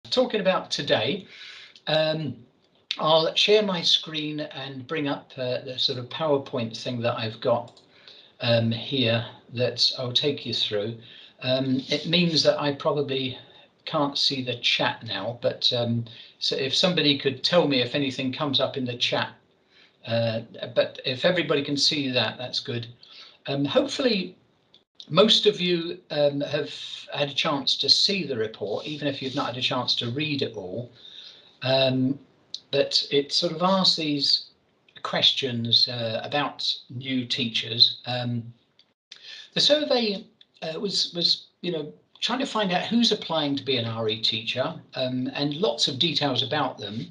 talking about today, I'll share my screen and bring up the sort of PowerPoint thing that I've got here that I'll take you through. It means that I probably can't see the chat now, but so if somebody could tell me if anything comes up in the chat, but if everybody can see that, that's good. Hopefully most of you have had a chance to see the report, even if you've not had a chance to read it all. But it sort of asks these questions about new teachers. The survey was trying to find out who's applying to be an RE teacher, and lots of details about them.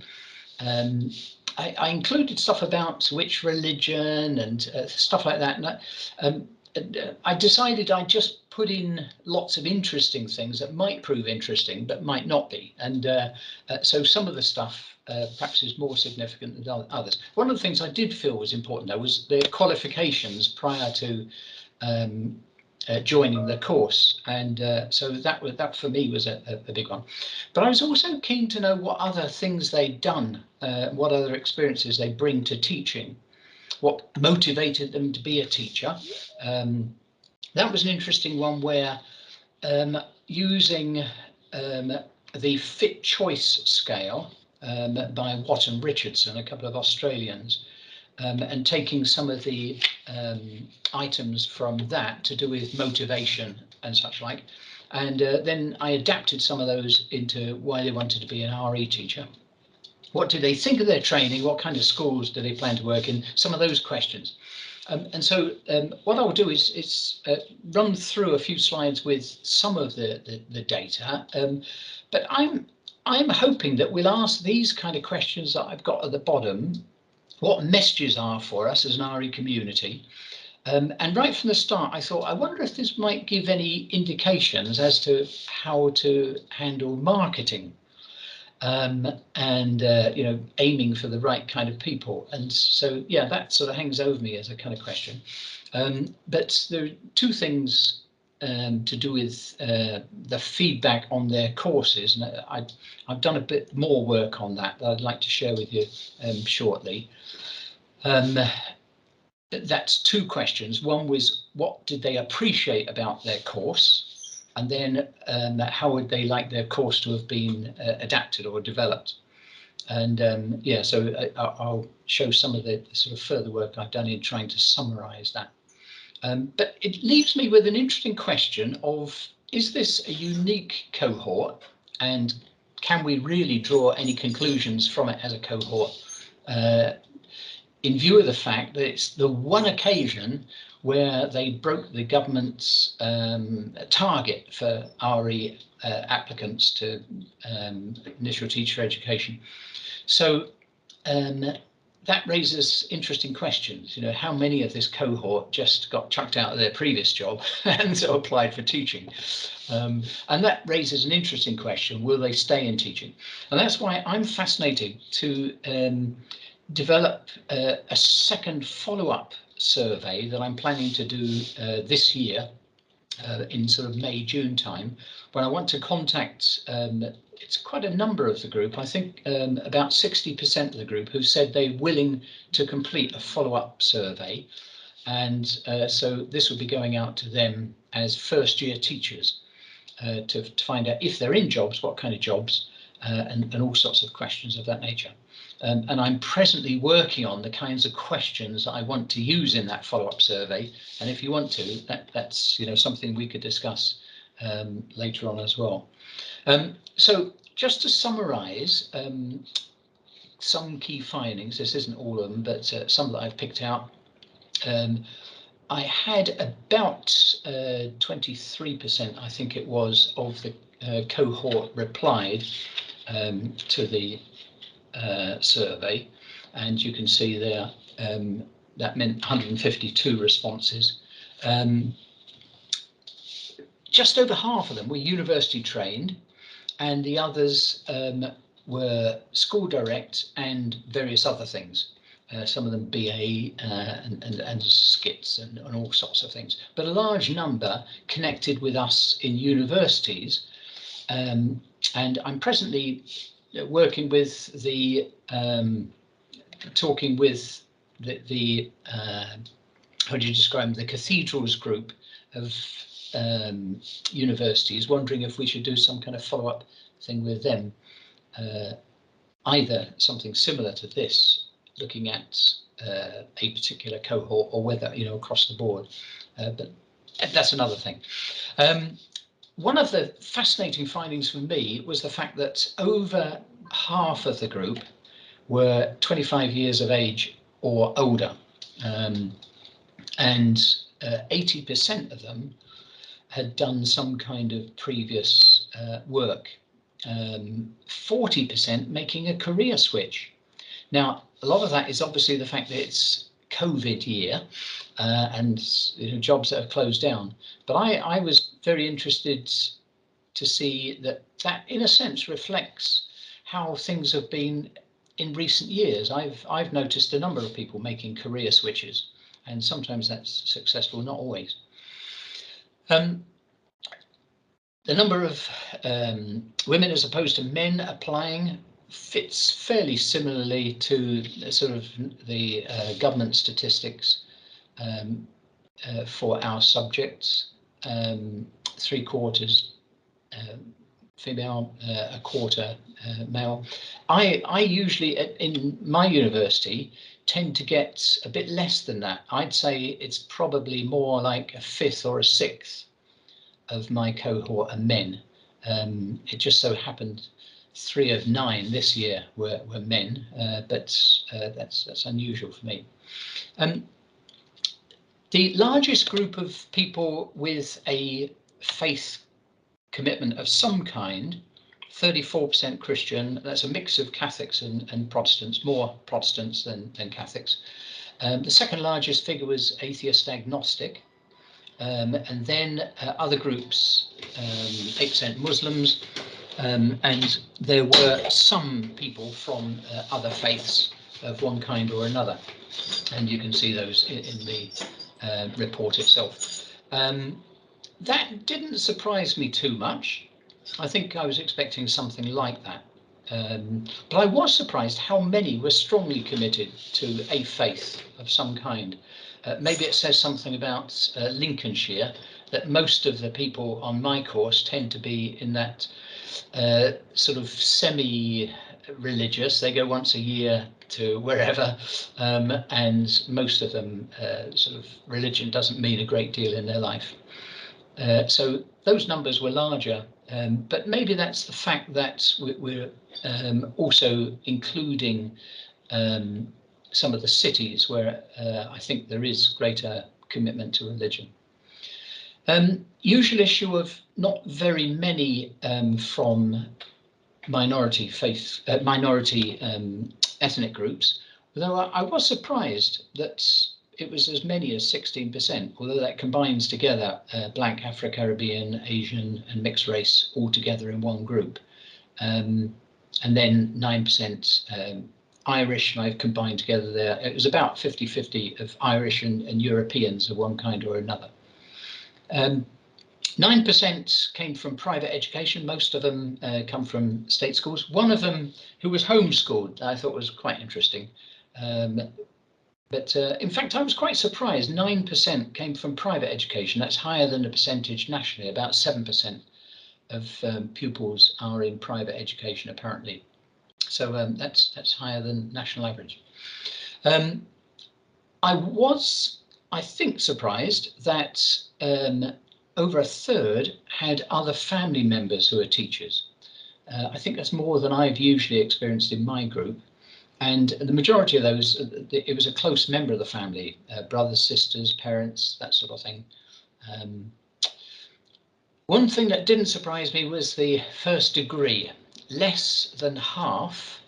I included stuff about which religion and stuff like that. And I decided I'd just put in lots of interesting things that might prove interesting, but might not be. And so some of the stuff perhaps is more significant than others. One of the things I did feel was important, though, was their qualifications prior to joining the course, and so that for me was a big one. But I was also keen to know what other things they'd done, what other experiences they bring to teaching, what motivated them to be a teacher. That was an interesting one, where using the Fit Choice scale by Watt and Richardson, a couple of Australians, and taking some of the items from that to do with motivation and such like, and then I adapted some of those into why they wanted to be an RE teacher. What do they think of their training? What kind of schools do they plan to work in? Some of those questions. And so what I'll do is run through a few slides with some of the data, but I'm hoping that we'll ask these kind of questions that I've got at the bottom, what messages are for us as an RE community. And right from the start, I thought, I wonder if this might give any indications as to how to handle marketing, and aiming for the right kind of people. And so, yeah, that sort of hangs over me as a kind of question. But there are two things to do with the feedback on their courses, and I've done a bit more work on that I'd like to share with you shortly. That's two questions. One was, what did they appreciate about their course? And then how would they like their course to have been adapted or developed? And yeah, so I'll show some of the sort of further work I've done in trying to summarize that. But it leaves me with an interesting question of, is this a unique cohort, and can we really draw any conclusions from it as a cohort, in view of the fact that it's the one occasion where they broke the government's target for RE applicants to initial teacher education. So that raises interesting questions. How many of this cohort just got chucked out of their previous job and so applied for teaching? And that raises an interesting question: will they stay in teaching? And that's why I'm fascinated to develop a second follow-up survey that I'm planning to do this year in sort of May, June time, when I want to contact it's quite a number of the group, I think about 60% of the group, who said they're willing to complete a follow-up survey. And so this will be going out to them as first-year teachers to find out if they're in jobs, what kind of jobs, and all sorts of questions of that nature. And I'm presently working on the kinds of questions that I want to use in that follow-up survey. And if you want to, that's something we could discuss later on as well. So just to summarize some key findings, this isn't all of them, but some that I've picked out. I had about 23%, I think it was, of the cohort replied to the survey, and you can see there that meant 152 responses. Just over half of them were university trained, and the others were school direct and various other things. Some of them BA and skits and all sorts of things, but a large number connected with us in universities, And I'm presently working with the talking with the how do you describe them? The cathedrals group of universities, wondering if we should do some kind of follow-up thing with them, either something similar to this, looking at a particular cohort, or whether, you know, across the board. But that's another thing. One of the fascinating findings for me was the fact that over half of the group were 25 years of age or older, and 80% of them had done some kind of previous work, 40% making a career switch. Now, a lot of that is obviously the fact that it's COVID year, and, you know, jobs that have closed down. But I was very interested to see that in a sense reflects how things have been in recent years. I've noticed a number of people making career switches, and sometimes that's successful, not always. The number of women as opposed to men applying fits fairly similarly to sort of the government statistics for our subjects. 3/4 female, a quarter male. I usually in my university tend to get a bit less than that. I'd say it's probably more like a 5th or a 6th of my cohort are men. It just so happened 3 of 9 this year were men, but that's unusual for me. The largest group of people with a faith commitment of some kind, 34% Christian. That's a mix of Catholics and Protestants, more Protestants than Catholics. The second largest figure was atheist agnostic, and then other groups, 8% Muslims, and there were some people from other faiths of one kind or another, and you can see those in the report itself. That didn't surprise me too much. I think I was expecting something like that. But I was surprised how many were strongly committed to a faith of some kind. Maybe it says something about Lincolnshire, that most of the people on my course tend to be in that sort of semi-religious. They go once a year to wherever, and most of them sort of religion doesn't mean a great deal in their life. So those numbers were larger, but maybe that's the fact that we're also including some of the cities where I think there is greater commitment to religion. Usual issue of not very many from minority faith, minority ethnic groups, although I was surprised that it was as many as 16%, although that combines together Black, Afro-Caribbean, Asian and mixed race all together in one group. And then 9% Irish, and I've combined together there. It was about 50-50 of Irish and Europeans of one kind or another. 9% came from private education. Most of them come from state schools. One of them who was homeschooled, I thought was quite interesting. But in fact, I was quite surprised. 9% came from private education. That's higher than the percentage nationally. About 7% of pupils are in private education, apparently. So that's higher than national average. I was, I think, surprised that over a third had other family members who are teachers. I think that's more than I've usually experienced in my group. And the majority of those, it was a close member of the family, brothers, sisters, parents, that sort of thing. One thing that didn't surprise me was the first degree. Less than half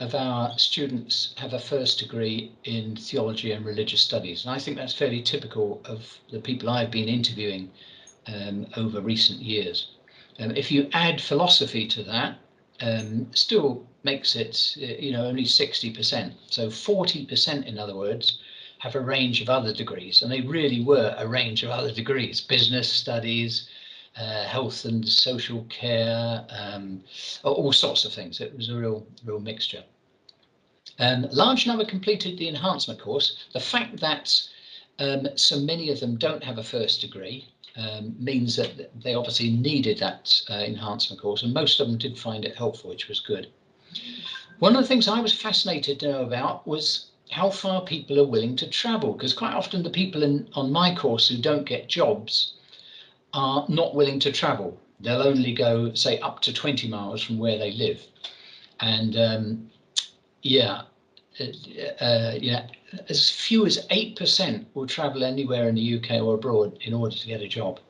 of our students have a first degree in theology and religious studies. And I think that's fairly typical of the people I've been interviewing over recent years. If you add philosophy to that, still makes it, you know, only 60%. So 40%, in other words, have a range of other degrees, and they really were a range of other degrees: business studies, health and social care, all sorts of things. It was a real mixture. Large number completed the enhancement course. The fact that so many of them don't have a first degree means that they obviously needed that enhancement course, and most of them did find it helpful, which was good. One of the things I was fascinated to know about was how far people are willing to travel, because quite often the people on my course who don't get jobs are not willing to travel. They'll only go, say, up to 20 miles from where they live. And yeah, as few as 8% will travel anywhere in the UK or abroad in order to get a job.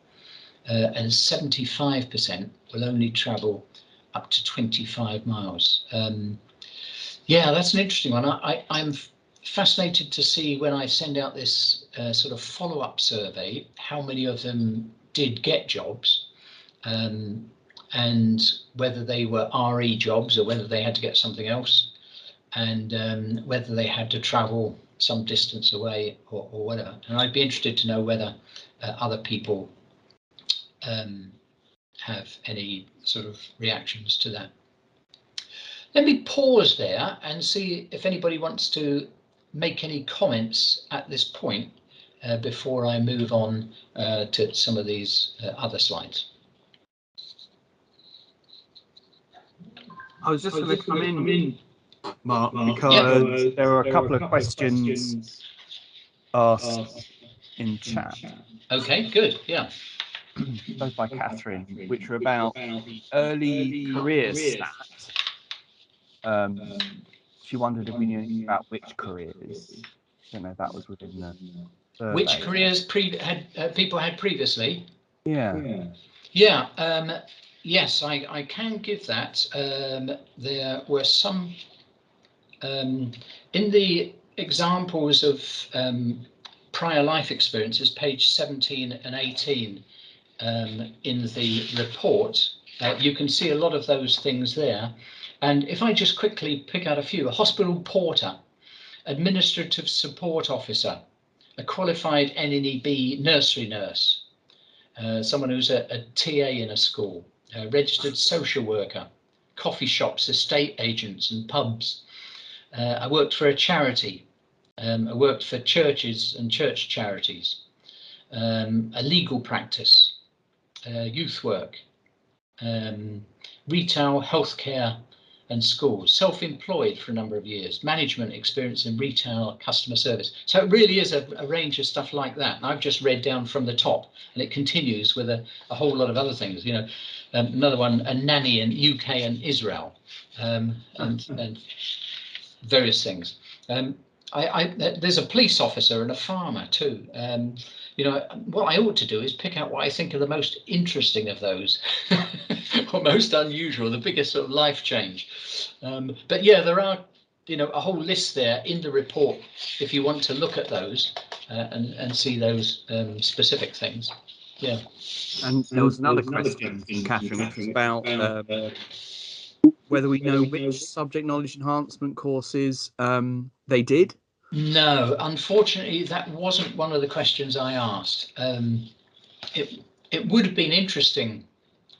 And 75% will only travel up to 25 miles. Yeah, that's an interesting one. I'm fascinated to see when I send out this sort of follow-up survey, how many of them did get jobs, and whether they were RE jobs or whether they had to get something else, and whether they had to travel some distance away or whatever. And I'd be interested to know whether other people have any sort of reactions to that. Let me pause there and see if anybody wants to make any comments at this point before I move on to some of these other slides. I was just going to come in, Mark, because there were a couple of questions asked in chat. Okay, good, yeah. Both by Catherine, which were about early career stats. She wondered if we knew anything about which careers. I don't know if that was within the survey. Which careers people had previously? Yeah. Yeah, yes, I can give that. There were some in the examples of prior life experiences, page 17 and 18 in the report. You can see a lot of those things there. And if I just quickly pick out a few: a hospital porter, administrative support officer, a qualified NNEB nursery nurse, someone who's a TA in a school, a registered social worker, coffee shops, estate agents and pubs. I worked for a charity. I worked for churches and church charities, a legal practice, youth work, retail, healthcare and schools, self-employed for a number of years, management experience in retail, customer service. So it really is a range of stuff like that. And I've just read down from the top, and it continues with a whole lot of other things. You know, another one, a nanny in UK and Israel, and various things. There's a police officer and a farmer too. You know, what I ought to do is pick out what I think are the most interesting of those, or most unusual, the biggest sort of life change. But yeah, there are, you know, a whole list there in the report if you want to look at those and see those specific things. Yeah. And there was another question, Catherine, which was about whether we know which subject knowledge enhancement courses they did. No, unfortunately, that wasn't one of the questions I asked. It would have been interesting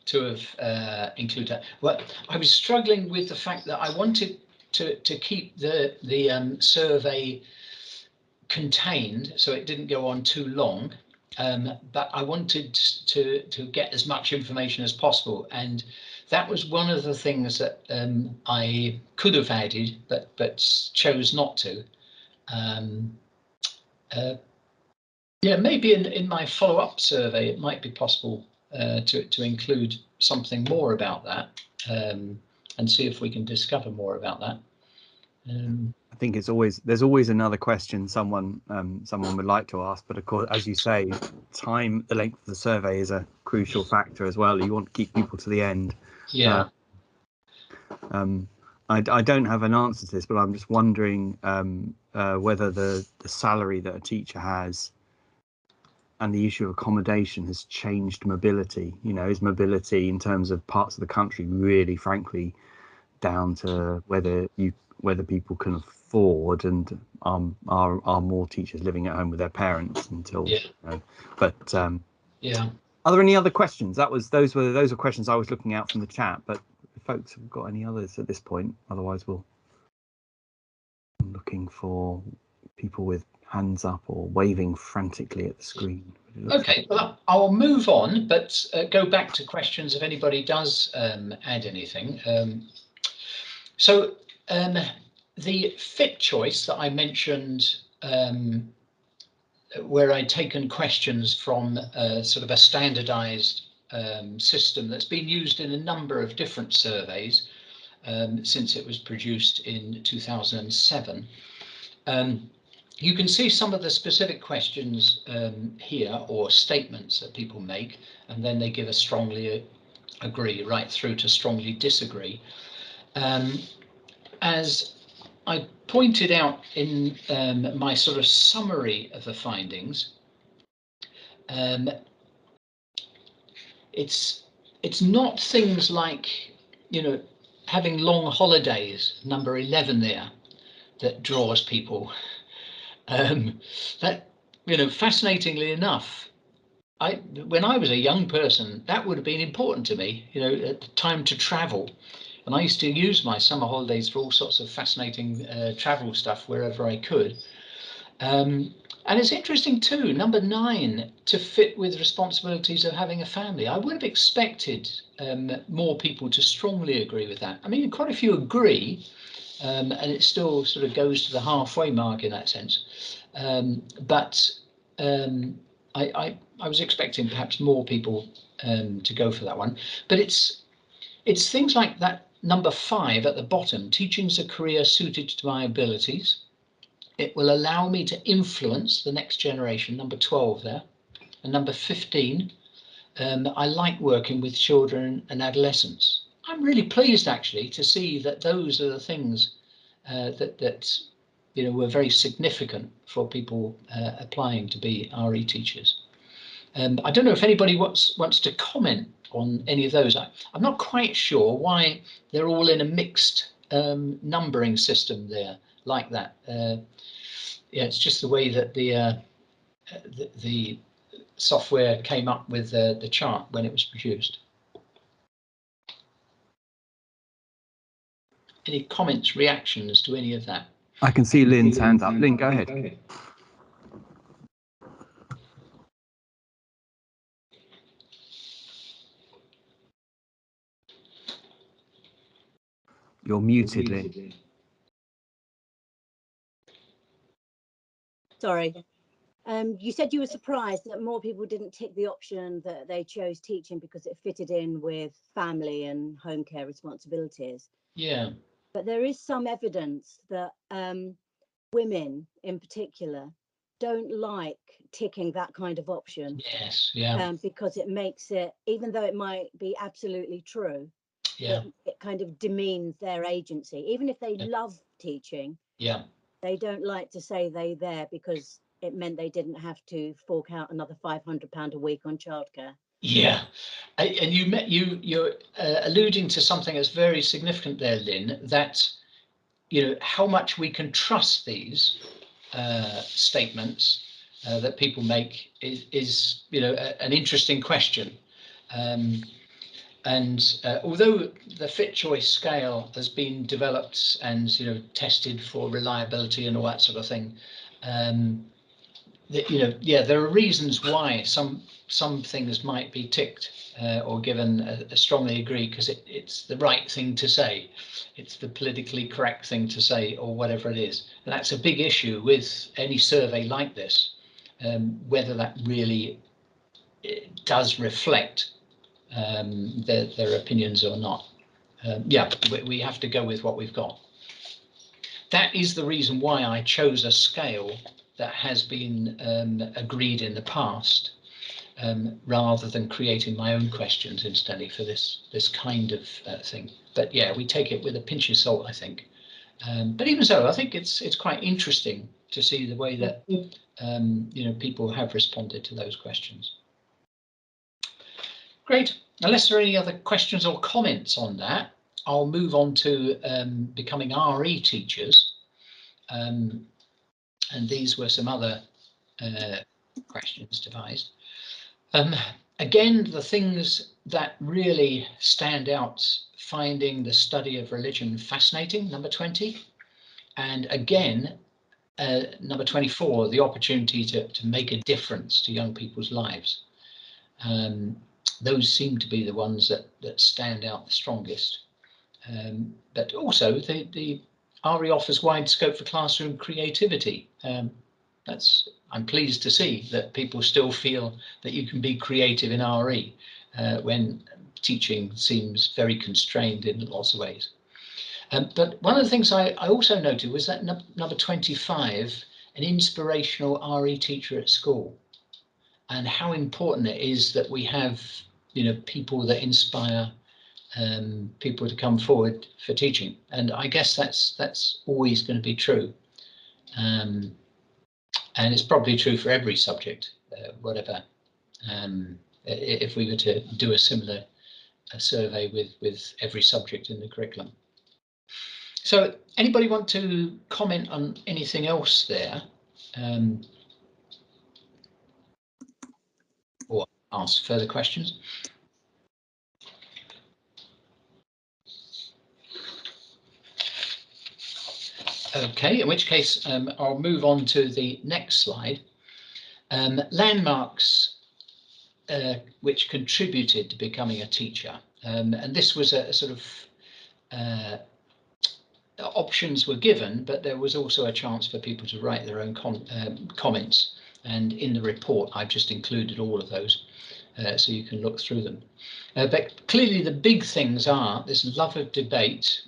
to have included that. Well, I was struggling with the fact that I wanted to keep the survey contained so it didn't go on too long, but I wanted to get as much information as possible, and that was one of the things that I could have added but chose not to. Yeah, maybe in my follow-up survey it might be possible to include something more about that, and see if we can discover more about that. I think there's always another question someone would like to ask, but of course, as you say, the length of the survey is a crucial factor as well. You want to keep people to the end. Yeah. I don't have an answer to this, but I'm just wondering whether the salary that a teacher has and the issue of accommodation has changed mobility. You know, is mobility in terms of parts of the country really, frankly, down to whether people can afford, and are more teachers living at home with their parents until. Yeah. You know, but yeah. Are there any other questions? Those were questions I was looking at from the chat, but if folks have got any others at this point, otherwise I'm looking for people with hands up or waving frantically at the screen. Okay, well, I'll move on, but go back to questions if anybody does add anything. So the fit choice that I mentioned, where I'd taken questions from sort of a standardized system that's been used in a number of different surveys since it was produced in 2007. You can see some of the specific questions here, or statements that people make, and then they give a strongly agree right through to strongly disagree. As I pointed out in my sort of summary of the findings, it's not things like, you know, having long holidays, number 11 there, that draws people. That, you know, fascinatingly enough, when I was a young person, that would have been important to me, you know, time to travel. And I used to use my summer holidays for all sorts of fascinating travel stuff wherever I could. And it's interesting too, number 9, to fit with responsibilities of having a family. I would have expected more people to strongly agree with that. I mean, quite a few agree, and it still sort of goes to the halfway mark in that sense. But I was expecting perhaps more people to go for that one. But it's things like that number 5 at the bottom, teaching's a career suited to my abilities. It will allow me to influence the next generation, number 12 there. And number 15, I like working with children and adolescents. I'm really pleased actually to see that those are the things that you know, were very significant for people applying to be RE teachers. I don't know if anybody wants to comment on any of those. I'm not quite sure why they're all in a mixed numbering system there like that. Yeah, it's just the way that the software came up with the chart when it was produced. Any comments, reactions to any of that? I can see Lynn's hand up. Lynn, go ahead. You're muted, Lynn. Sorry. You said you were surprised that more people didn't tick the option that they chose teaching because it fitted in with family and home care responsibilities. Yeah. But there is some evidence that women in particular don't like ticking that kind of option. Yes. Yeah. Because it makes it, even though it might be absolutely true, yeah, it kind of demeans their agency. Even if they yeah. love teaching, yeah, they don't like to say they're there because it meant they didn't have to fork out another £500 a week on childcare. Yeah, and you're alluding to something that's very significant there, Lynn. That, you know, how much we can trust these statements that people make is you know, an interesting question. And although the fit choice scale has been developed and, you know, tested for reliability and all that sort of thing, you know, yeah, there are reasons why some things might be ticked or given a strongly agree because it's the right thing to say, it's the politically correct thing to say, or whatever it is. And that's a big issue with any survey like this, whether that really does reflect their opinions or not. Yeah, we have to go with what we've got. That is the reason why I chose a scale that has been agreed in the past, rather than creating my own questions instantly for this kind of thing. But yeah, we take it with a pinch of salt, I think. But even so, I think it's quite interesting to see the way that you know, people have responded to those questions. Great. Unless there are any other questions or comments on that, I'll move on to becoming RE teachers. And these were some other questions devised. Again, the things that really stand out: finding the study of religion fascinating, number 20. And again, number 24, the opportunity to make a difference to young people's lives. Those seem to be the ones that stand out the strongest. But also the RE offers wide scope for classroom creativity. I'm pleased to see that people still feel that you can be creative in RE when teaching seems very constrained in lots of ways. But one of the things I also noted was that number 25, an inspirational RE teacher at school, and how important it is that we have, people that inspire people to come forward for teaching. And I guess that's always going to be true. And it's probably true for every subject, whatever. If we were to do a similar survey with every subject in the curriculum. So anybody want to comment on anything else there? Or ask further questions? Okay, in which case I'll move on to the next slide. Landmarks which contributed to becoming a teacher. And this was a sort of options were given, but there was also a chance for people to write their own comments. And in the report, I've just included all of those so you can look through them. But clearly the big things are this love of debate,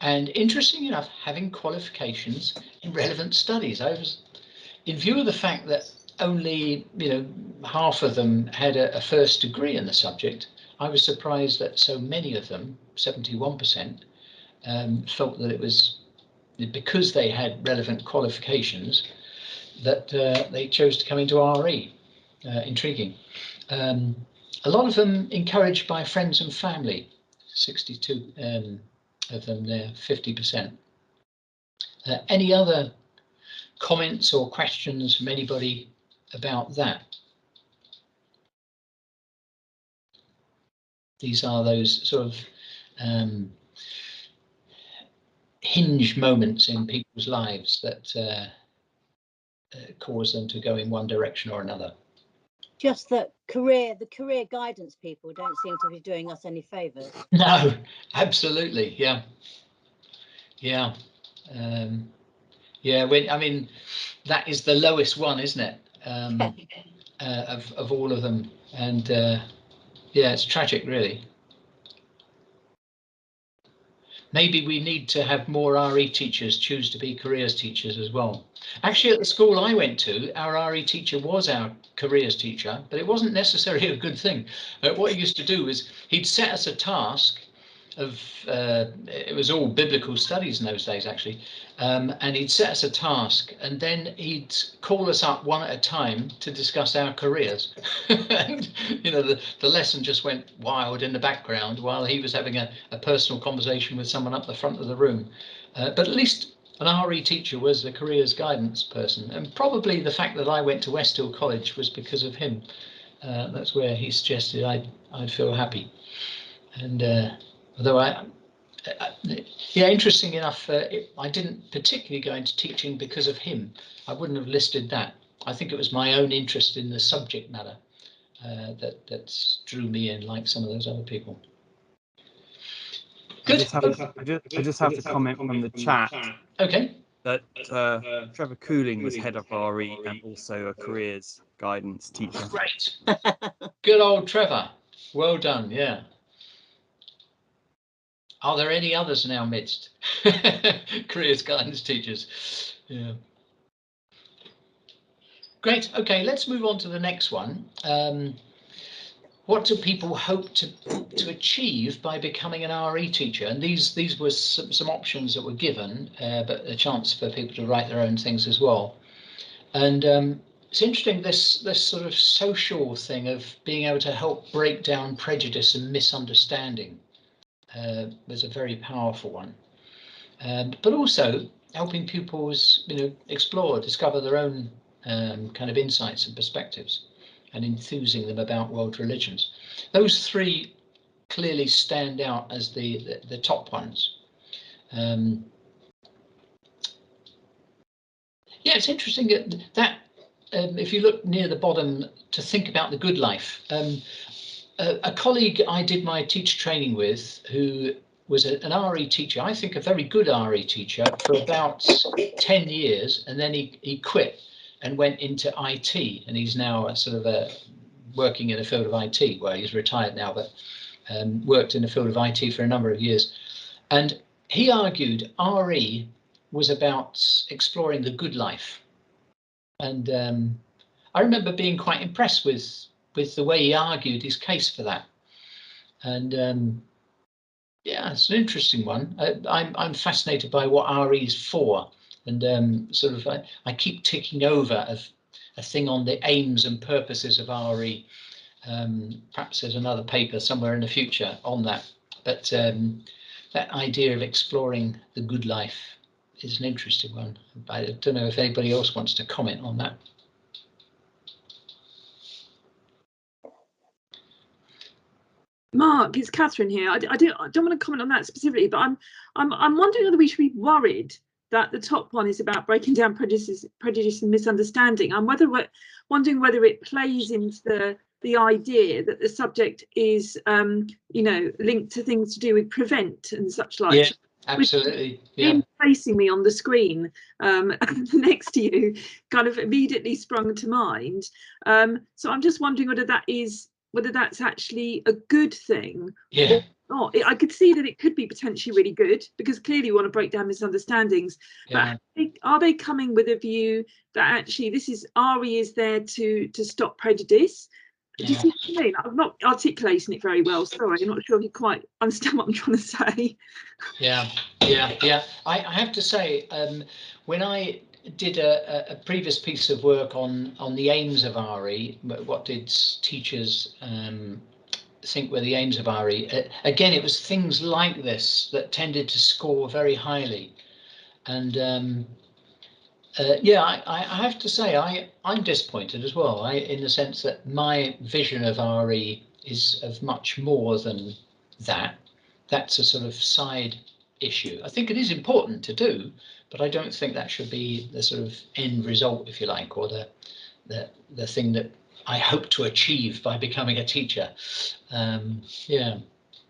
and interesting enough, having qualifications in relevant studies. In view of the fact that only half of them had a first degree in the subject, I was surprised that so many of them, 71%, felt that it was because they had relevant qualifications that they chose to come into RE. Intriguing. A lot of them encouraged by friends and family, 62 of them there, 50%. Any other comments or questions from anybody about that? These are those sort of hinge moments in people's lives that cause them to go in one direction or another. Just that the career guidance people don't seem to be doing us any favours. No, absolutely, yeah. I mean, that is the lowest one, isn't it? Of all of them, and yeah, it's tragic, really. Maybe we need to have more RE teachers choose to be careers teachers as well. Actually, at the school I went to, our RE teacher was our careers teacher, but it wasn't necessarily a good thing. What he used to do is he'd set us a task of, it was all biblical studies in those days, actually, and he'd set us a task, and then he'd call us up one at a time to discuss our careers. And the lesson just went wild in the background while he was having a personal conversation with someone up the front of the room. But at least an RE teacher was a careers guidance person, and probably the fact that I went to Westhill College was because of him. That's where he suggested I'd feel happy. And although yeah, interesting enough, I didn't particularly go into teaching because of him. I wouldn't have listed that. I think it was my own interest in the subject matter that drew me in, like some of those other people. Good. I just have to comment from the chat. Okay. That Trevor Cooling was head of RE and also a careers guidance teacher. Great. Good old Trevor. Well done. Yeah. Are there any others in our midst? Careers guidance teachers. Yeah. Great. Okay, let's move on to the next one. What do people hope to achieve by becoming an RE teacher? And these were some options that were given, but a chance for people to write their own things as well. And it's interesting, this sort of social thing of being able to help break down prejudice and misunderstanding was a very powerful one. But also helping pupils, explore, discover their own kind of insights and perspectives. and enthusing them about world religions. Those three clearly stand out as the top ones. Yeah, it's interesting that if you look near the bottom, to think about the good life. A colleague I did my teacher training with, who was an RE teacher, I think a very good RE teacher, for about 10 years, and then he quit and went into IT, and he's now working in a field of IT. Well, he's retired now, but worked in the field of IT for a number of years. And he argued RE was about exploring the good life. And I remember being quite impressed with the way he argued his case for that. And yeah, it's an interesting one. I'm fascinated by what RE is for, and I keep ticking over a thing on the aims and purposes of RE. Perhaps there's another paper somewhere in the future on that, but that idea of exploring the good life is an interesting one. I don't know if anybody else wants to comment on that. Mark, it's Catherine here. I don't want to comment on that specifically, but I'm wondering whether we should be worried that the top one is about breaking down prejudice and misunderstanding. I'm wondering whether it plays into the idea that the subject is, linked to things to do with prevent and such like. Yeah, absolutely. Yeah. Him facing me on the screen next to you kind of immediately sprung to mind. So I'm just wondering whether that's actually a good thing. Yeah. Or not. I could see that it could be potentially really good, because clearly you want to break down misunderstandings. Yeah. But are they coming with a view that actually RE is there to stop prejudice? Yeah. Do you see what I mean? I'm not articulating it very well. Sorry, I'm not sure if you quite understand what I'm trying to say. Yeah. I have to say, when I did a previous piece of work on the aims of RE, what did teachers think were the aims of RE? Again, it was things like this that tended to score very highly. And yeah, I have to say I'm disappointed as well, in the sense that my vision of RE is of much more than that. That's a sort of side issue. I think it is important to do, but I don't think that should be the sort of end result, if you like, or the thing that I hope to achieve by becoming a teacher. Yeah.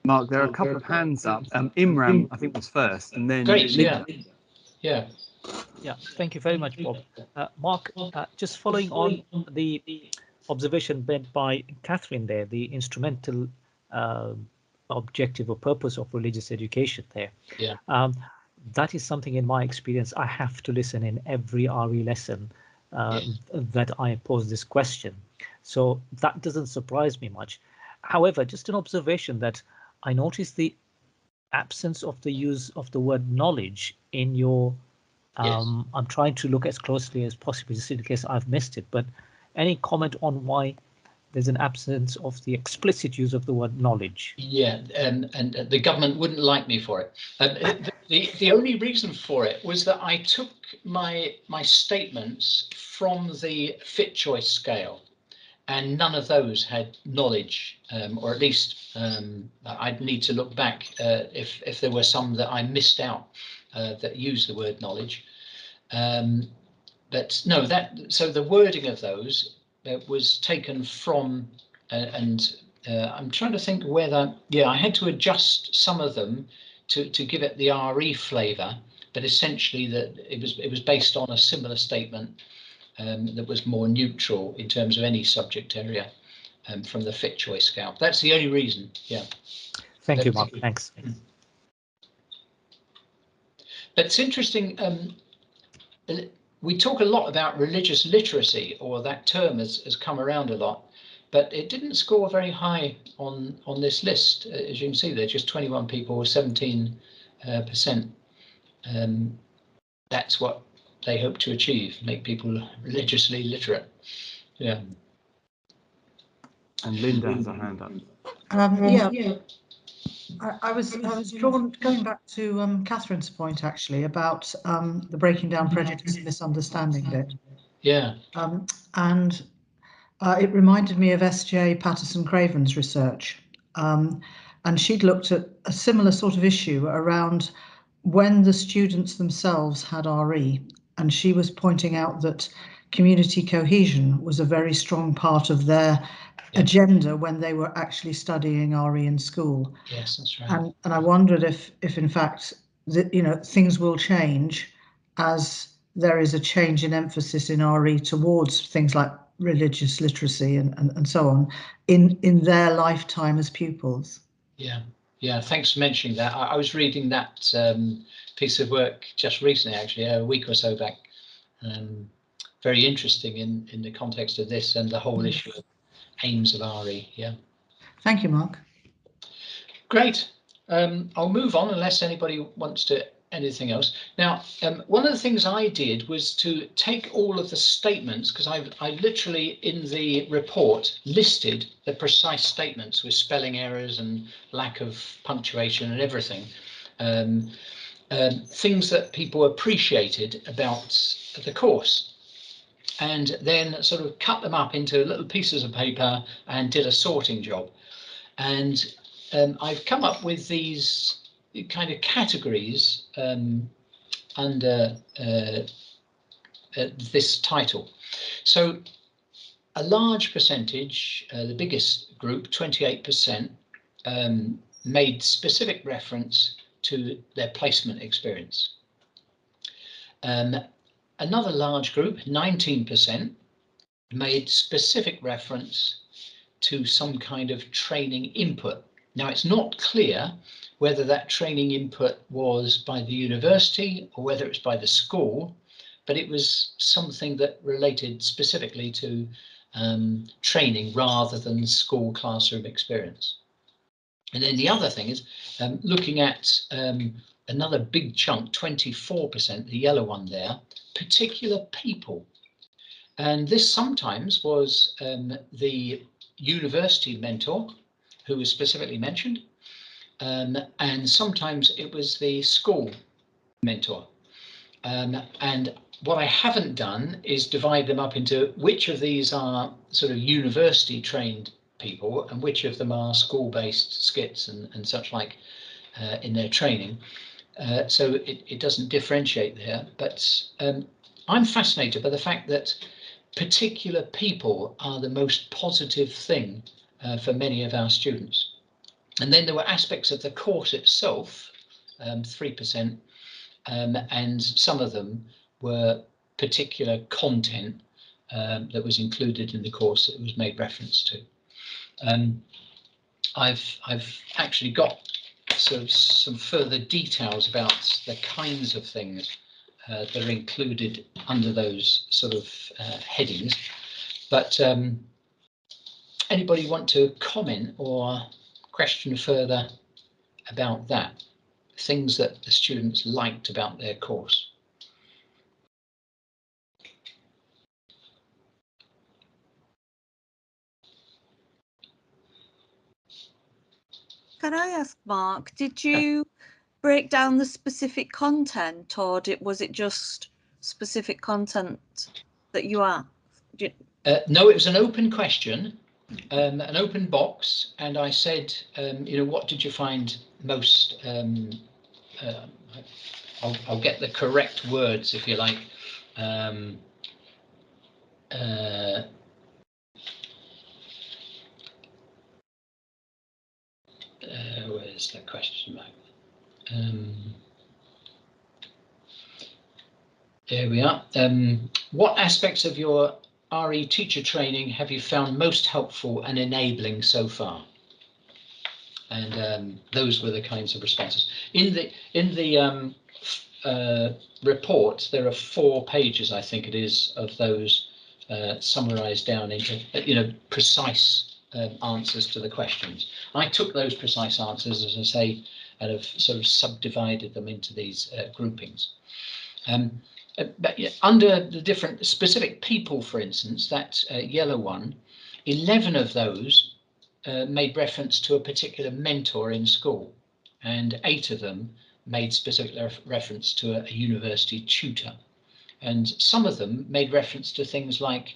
Mark, there are a couple of hands up. Imran, I think, was first, and then Great. Yeah. Yeah, thank you very much, Bob. Mark, just following on the observation made by Catherine there, the instrumental objective or purpose of religious education there. Yeah. That is something, in my experience, I have to listen in every RE lesson that I pose this question. So that doesn't surprise me much. However, just an observation that I noticed the absence of the use of the word knowledge in your I'm trying to look as closely as possible, just in case I've missed it, but any comment on why there's an absence of the explicit use of the word knowledge? Yeah, and the government wouldn't like me for it. The only reason for it was that I took my statements from the Fit Choice scale, and none of those had knowledge, or at least I'd need to look back if there were some that I missed out that use the word knowledge. But no, so the wording of those was taken from, and I'm trying to think whether, I had to adjust some of them to give it the RE flavour, but essentially that it was based on a similar statement that was more neutral in terms of any subject area from the Fit Choice scale. That's the only reason. Yeah. Thank you, Mark. Thanks. But it's interesting. We talk a lot about religious literacy, or that term has come around a lot, but it didn't score very high on this list. As you can see, there's just 21 people, 17%. That's what they hope to achieve, make people religiously literate. Yeah. And Linda has a hand up. I was drawn, going back to Catherine's point actually about the breaking down prejudice and misunderstanding bit. Yeah. And It reminded me of S.J. Patterson-Craven's research. And she'd looked at a similar sort of issue around when the students themselves had RE. And she was pointing out that community cohesion was a very strong part of their agenda when they were actually studying RE in school. Yes, that's right. And I wondered if in fact, things will change as there is a change in emphasis in RE towards things like religious literacy and so on in their lifetime as pupils. Yeah, thanks for mentioning that. I was reading that piece of work just recently, actually, a week or so back. Very interesting in the context of this and the whole issue of aims of RE. Yeah. Thank you, Mark. Great. I'll move on unless anybody wants to anything else. Now, one of the things I did was to take all of the statements, because I literally in the report listed the precise statements with spelling errors and lack of punctuation and everything. Things that people appreciated about the course, and then sort of cut them up into little pieces of paper and did a sorting job. And I've come up with these kind of categories under this title. So a large percentage, the biggest group, 28%, made specific reference to their placement experience. Another large group, 19%, made specific reference to some kind of training input. Now, it's not clear whether that training input was by the university or whether it was by the school, but it was something that related specifically to training rather than school classroom experience. And then the other thing is looking at another big chunk, 24%, the yellow one there, particular people. And this sometimes was the university mentor who was specifically mentioned, and sometimes it was the school mentor. And what I haven't done is divide them up into which of these are sort of university trained people and which of them are school-based skits and such like in their training. So it doesn't differentiate there, but I'm fascinated by the fact that particular people are the most positive thing for many of our students. And then there were aspects of the course itself, 3%, and some of them were particular content that was included in the course that was made reference to. I've actually got sort of some further details about the kinds of things that are included under those sort of headings, but anybody want to comment or question further about that? Things that the students liked about their course? Can I ask, Mark, did you break down the specific content, or was it just specific content that you asked? No, it was an open question, an open box, and I said, what did you find most, I'll get the correct words if you like. Where's the question mark? There we are. What aspects of your RE teacher training have you found most helpful and enabling so far? And those were the kinds of responses. In the report, there are 4 pages, I think it is, of those summarized down into precise answers to the questions. I took those precise answers, as I say, and have sort of subdivided them into these groupings. But under the different specific people, for instance, that yellow one, 11 of those made reference to a particular mentor in school, and 8 of them made specific reference to a university tutor. And some of them made reference to things like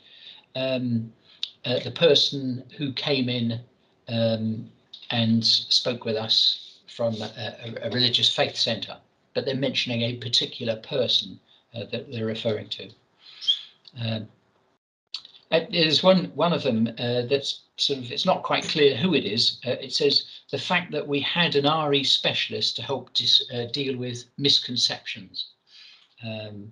the person who came in and spoke with us from a religious faith centre, but they're mentioning a particular person that they're referring to. There's one of them that's sort of, it's not quite clear who it is. It says the fact that we had an RE specialist to help deal with misconceptions. And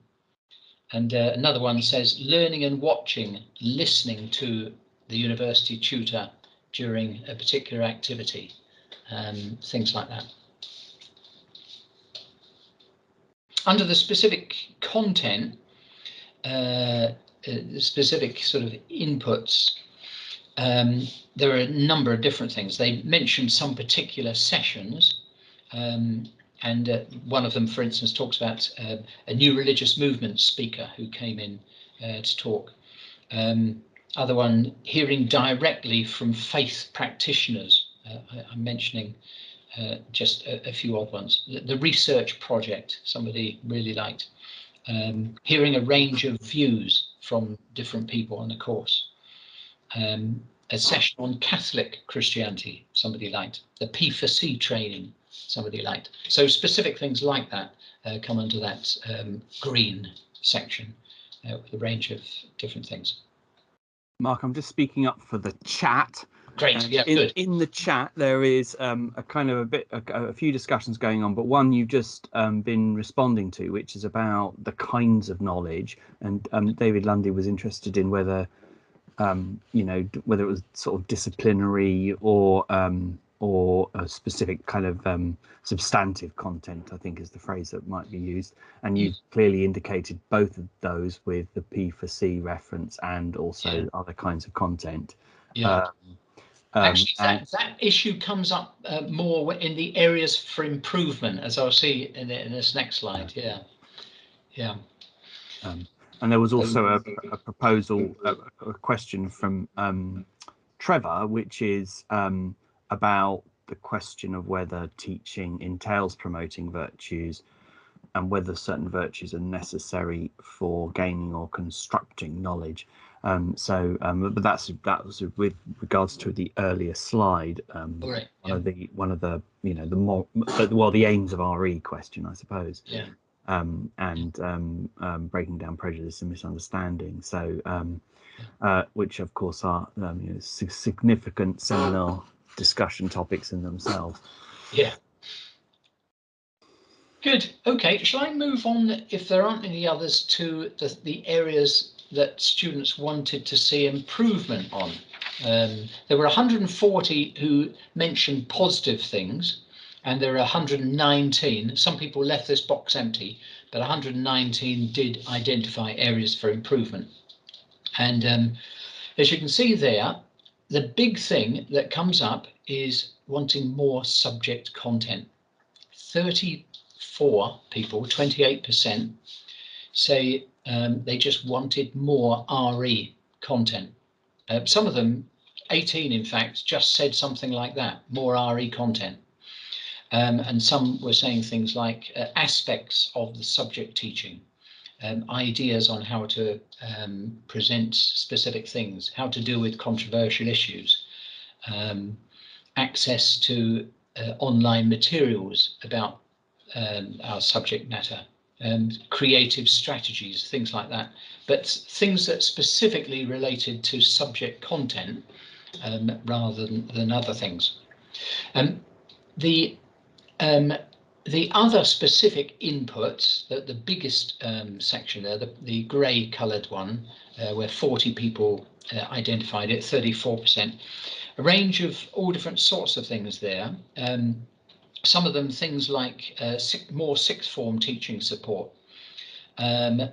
another one says learning and watching, listening to the university tutor during a particular activity, things like that. Under the specific content, specific sort of inputs, there are a number of different things. They mentioned some particular sessions, and one of them, for instance, talks about a new religious movement speaker who came in to talk. Other one, hearing directly from faith practitioners. I'm mentioning just a few odd ones. The research project, somebody really liked. Hearing a range of views from different people on the course. A session on Catholic Christianity, somebody liked. The P4C training, somebody liked. So specific things like that come under that green section with a range of different things. Mark, I'm just speaking up for the chat. Great, yeah, good. In the chat, there is a kind of a few discussions going on, but one you've just been responding to, which is about the kinds of knowledge. And David Lundy was interested in whether, you know, whether it was sort of disciplinary or a specific kind of substantive content, I think is the phrase that might be used. And you've clearly indicated both of those with the P4C reference and also other kinds of content. Yeah. Actually, that issue comes up more in the areas for improvement, as I'll see in this next slide. Yeah. And there was also a proposal, a question from Trevor, which is about the question of whether teaching entails promoting virtues and whether certain virtues are necessary for gaining or constructing knowledge. But that was with regards to the earlier slide. Right, one of the you know the more the aims of RE question, I suppose. Yeah. Breaking down prejudice and misunderstanding. So which of course are you know, significant seminar discussion topics in themselves. Yeah. Good. Okay. Shall I move on, if there aren't any others, to the areas that students wanted to see improvement on? There were 140 who mentioned positive things, and there are 119. Some people left this box empty, but 119 did identify areas for improvement. And as you can see there, the big thing that comes up is wanting more subject content. 34 people, 28%, say they just wanted more RE content. Some of them, 18 in fact, just said something like that, more RE content. And some were saying things like aspects of the subject teaching, ideas on how to present specific things, how to deal with controversial issues, access to online materials about our subject matter, creative strategies, things like that, but things that specifically related to subject content rather than other things. The other specific inputs, the biggest section there, the grey coloured one, where 40 people identified it, 34%, a range of all different sorts of things there. Some of them things like more sixth form teaching support,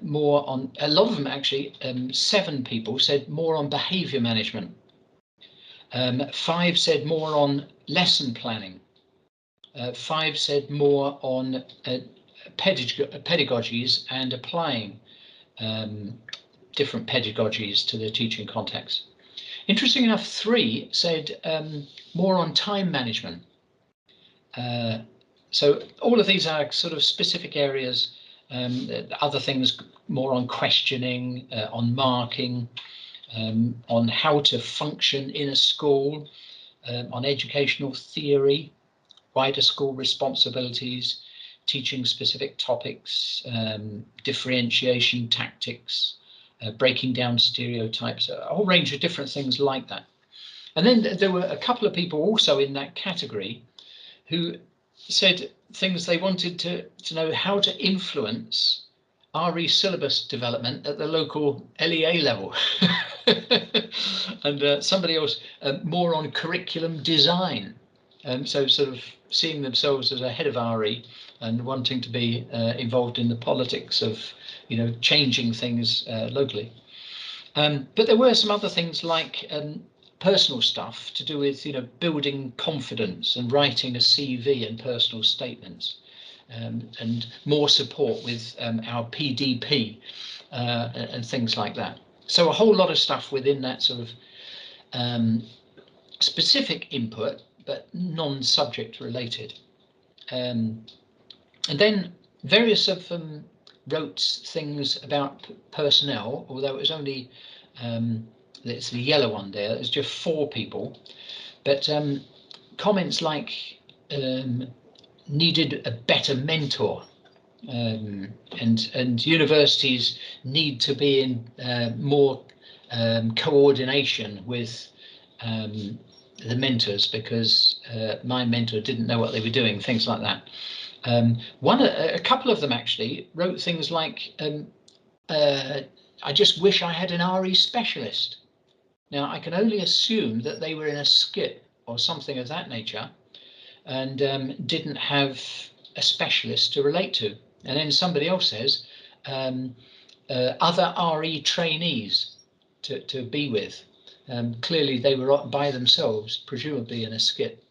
more on, a lot of them actually, 7 people said more on behaviour management, 5 said more on lesson planning, 5 said more on pedagogies and applying different pedagogies to the teaching context. Interesting enough, 3 said more on time management. So all of these are sort of specific areas. Other things more on questioning, on marking, on how to function in a school, on educational theory, wider school responsibilities, teaching specific topics, differentiation tactics, breaking down stereotypes, a whole range of different things like that. And then there were a couple of people also in that category who said things they wanted to know how to influence RE syllabus development at the local LEA level. And somebody else more on curriculum design. So sort of seeing themselves as a head of RE and wanting to be involved in the politics of, you know, changing things locally. But there were some other things like personal stuff to do with, you know, building confidence and writing a CV and personal statements, and more support with our PDP and things like that. So a whole lot of stuff within that sort of specific input, but non-subject related. And then various of them wrote things about personnel, although it was only it's the yellow one there, it's just 4 people, but comments like needed a better mentor, and universities need to be in more coordination with the mentors, because my mentor didn't know what they were doing, things like that. A couple of them actually wrote things like, I just wish I had an RE specialist. Now, I can only assume that they were in a skit or something of that nature and didn't have a specialist to relate to. And then somebody else says other RE trainees to be with. Clearly they were by themselves, presumably in a skit,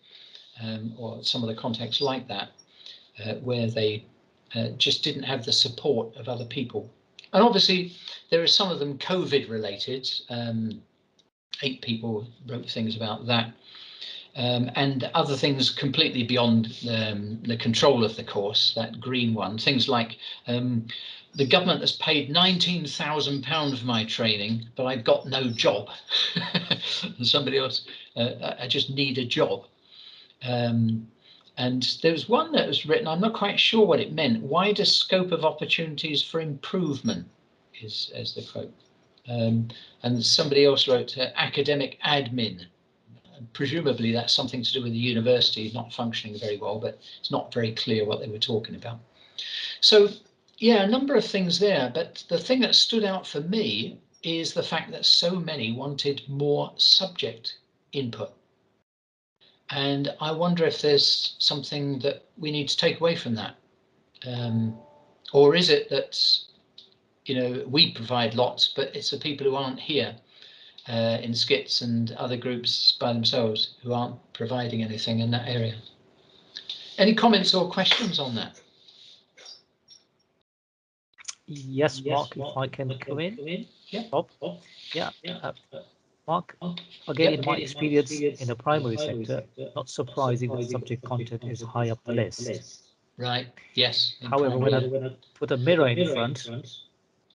or some of the contexts like that, where they just didn't have the support of other people. And obviously there are some of them COVID related. 8 people wrote things about that, and other things completely beyond the control of the course, that green one, things like the government has paid £19,000 for my training, but I've got no job. And somebody else, I just need a job. And there was one that was written, I'm not quite sure what it meant, wider scope of opportunities for improvement is as the quote. And somebody else wrote academic admin. Presumably that's something to do with the university not functioning very well, but it's not very clear what they were talking about. So yeah, a number of things there, but the thing that stood out for me is the fact that so many wanted more subject input. And I wonder if there's something that we need to take away from that. Or is it that, you know, we provide lots, but it's the people who aren't here in skits and other groups by themselves who aren't providing anything in that area. Any comments or questions on that? Yes, Mark, if I can come in. Yeah. Bob? Yeah. Mark, again, in my experience in the primary sector, not surprising that subject content is high up the list. Right, yes. However, when I put a mirror in front,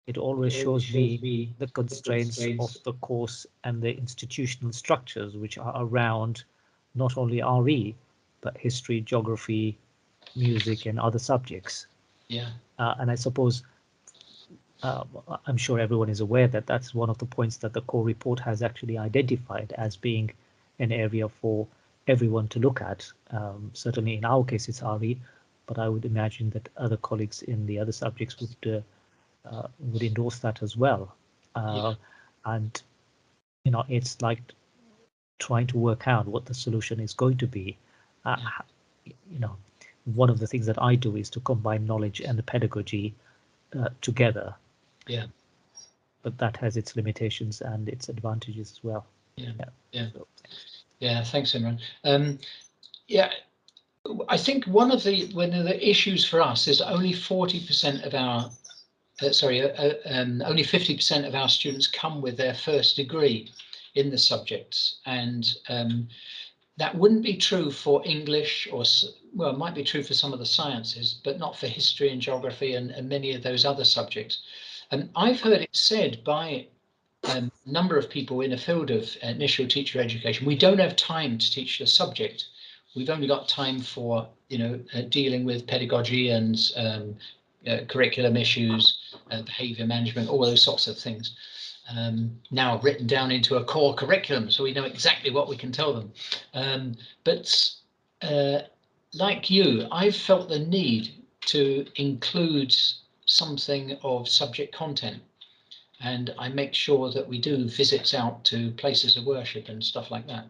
it always shows me the constraints of the course and the institutional structures which are around not only RE, but history, geography, music, and other subjects. Yeah. And I suppose, I'm sure everyone is aware that that's one of the points that the core report has actually identified as being an area for everyone to look at. Certainly in our case, it's RE, but I would imagine that other colleagues in the other subjects would endorse that as well. And, you know, it's like trying to work out what the solution is going to be. You know, one of the things that I do is to combine knowledge and the pedagogy together. Yeah. But that has its limitations and its advantages as well. Yeah. So, Yeah, thanks, Imran. Yeah, I think one of the issues for us is only 40% of our only 50% of our students come with their first degree in the subjects, and that wouldn't be true for English, or well, it might be true for some of the sciences, but not for history and geography and many of those other subjects. And I've heard it said by a number of people in a field of initial teacher education, we don't have time to teach the subject. We've only got time for, dealing with pedagogy and curriculum issues, behaviour management, all those sorts of things. Now written down into a core curriculum, so we know exactly what we can tell them. But like you, I've felt the need to include something of subject content, and I make sure that we do visits out to places of worship and stuff like that,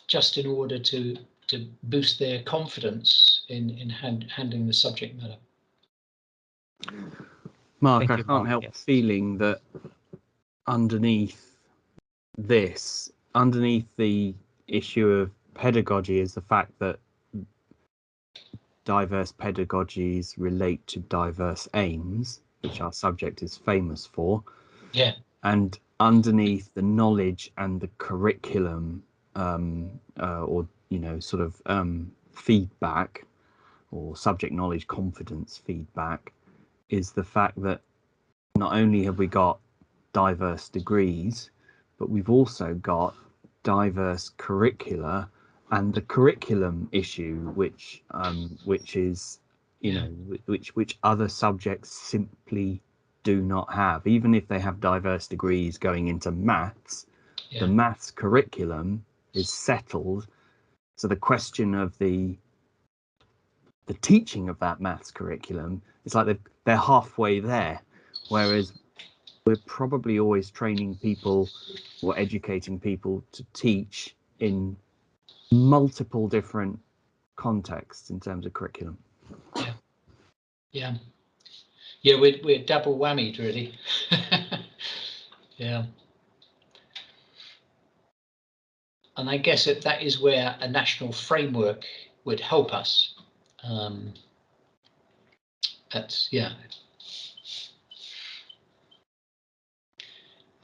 just in order to boost their confidence in handling the subject matter. Mark, Thank I you, can't Mark. help Yes. feeling that underneath this, underneath the issue of pedagogy, is the fact that diverse pedagogies relate to diverse aims, which our subject is famous for. Yeah. And underneath the knowledge and the curriculum, or sort of feedback, or subject knowledge confidence feedback, is the fact that not only have we got diverse degrees, but we've also got diverse curricula, and the curriculum issue, which is, which other subjects simply do not have. Even if they have diverse degrees going into maths, the maths curriculum is settled. So the question of the teaching of that maths curriculum, it's like they're halfway there, whereas we're probably always training people or educating people to teach in multiple different contexts in terms of curriculum. Yeah, we're double whammied, really. Yeah. And I guess that is where a national framework would help us.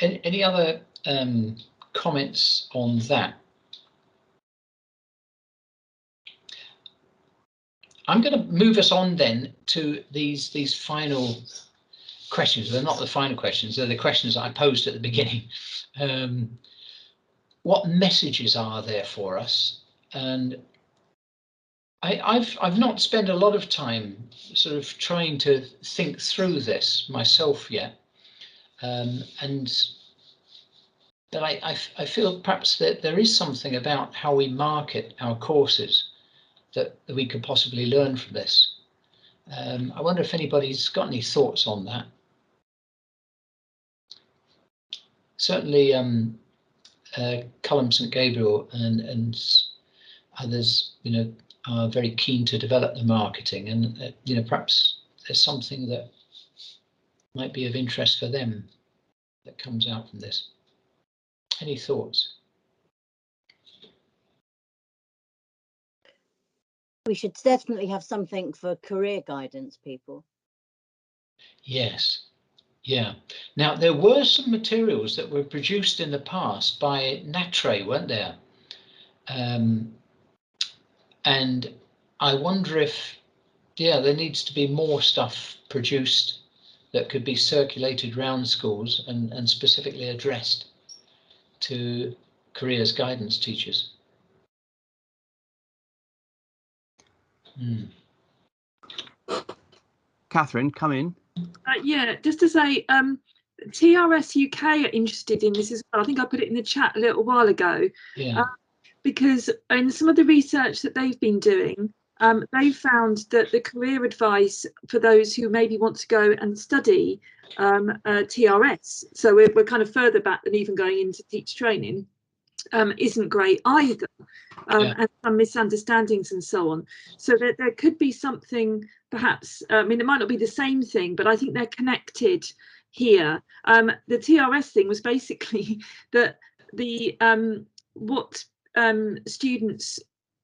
Any other comments on that? I'm going to move us on then to these final questions. They're not the final questions, they're the questions that I posed at the beginning. What messages are there for us? And I've not spent a lot of time sort of trying to think through this myself yet, but I feel perhaps that there is something about how we market our courses that we could possibly learn from this. I wonder if anybody's got any thoughts on that. Certainly, Cullum St Gabriel and others, are very keen to develop the marketing, and perhaps there's something that might be of interest for them that comes out from this. Any thoughts? We should definitely have something for career guidance people. Yes. Yeah. Now, there were some materials that were produced in the past by Natre, weren't there? And I wonder if, there needs to be more stuff produced that could be circulated around schools and specifically addressed to careers guidance teachers. Catherine, come in. Yeah, just to say, TRS UK are interested in this as well. I think I put it in the chat a little while ago. Yeah. Because in some of the research that they've been doing, they found that the career advice for those who maybe want to go and study TRS, so we're kind of further back than even going into teacher training, isn't great either, and some misunderstandings and so on. So there could be something, perhaps, I mean, it might not be the same thing, but I think they're connected here. The TRS thing was basically that the what students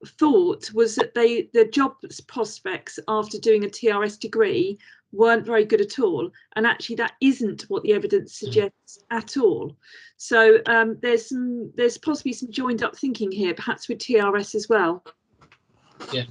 thought was that the job prospects after doing a TRS degree weren't very good at all, and actually that isn't what the evidence suggests at all. So there's possibly some joined up thinking here, perhaps with TRS as well. Yeah,